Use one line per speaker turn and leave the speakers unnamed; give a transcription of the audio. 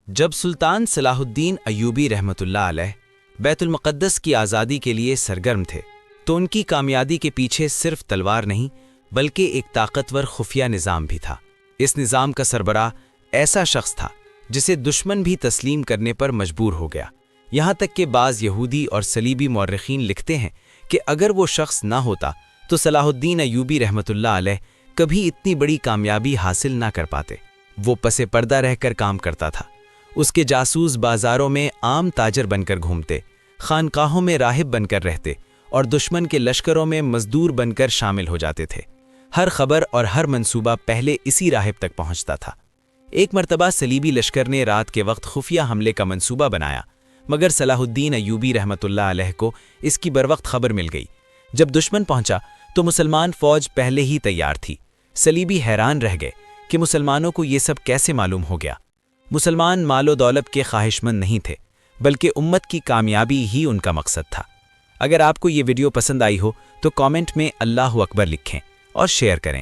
جب سلطان صلاح الدین ایوبی رحمۃ اللہ علیہ بیت المقدس کی آزادی کے لیے سرگرم تھے تو ان کی کامیابی کے پیچھے صرف تلوار نہیں بلکہ ایک طاقتور خفیہ نظام بھی تھا۔ اس نظام کا سربراہ ایسا شخص تھا جسے دشمن بھی تسلیم کرنے پر مجبور ہو گیا، یہاں تک کہ بعض یہودی اور صلیبی مورخین لکھتے ہیں کہ اگر وہ شخص نہ ہوتا تو صلاح الدین ایوبی رحمۃ اللہ علیہ کبھی اتنی بڑی کامیابی حاصل نہ کر پاتے۔ وہ پس پردہ رہ کر کام کرتا تھا، اس کے جاسوس بازاروں میں عام تاجر بن کر گھومتے، خانقاہوں میں راہب بن کر رہتے اور دشمن کے لشکروں میں مزدور بن کر شامل ہو جاتے تھے۔ ہر خبر اور ہر منصوبہ پہلے اسی راہب تک پہنچتا تھا۔ ایک مرتبہ صلیبی لشکر نے رات کے وقت خفیہ حملے کا منصوبہ بنایا، مگر صلاح الدین ایوبی رحمۃ اللہ علیہ کو اس کی بروقت خبر مل گئی۔ جب دشمن پہنچا تو مسلمان فوج پہلے ہی تیار تھی۔ صلیبی حیران رہ گئے کہ مسلمانوں کو یہ سب کیسے معلوم ہو گیا۔ مسلمان مال و دولت کے خواہش مند نہیں تھے، بلکہ امت کی کامیابی ہی ان کا مقصد تھا۔ اگر آپ کو یہ ویڈیو پسند آئی ہو تو کامنٹ میں اللہ اکبر لکھیں اور شیئر کریں۔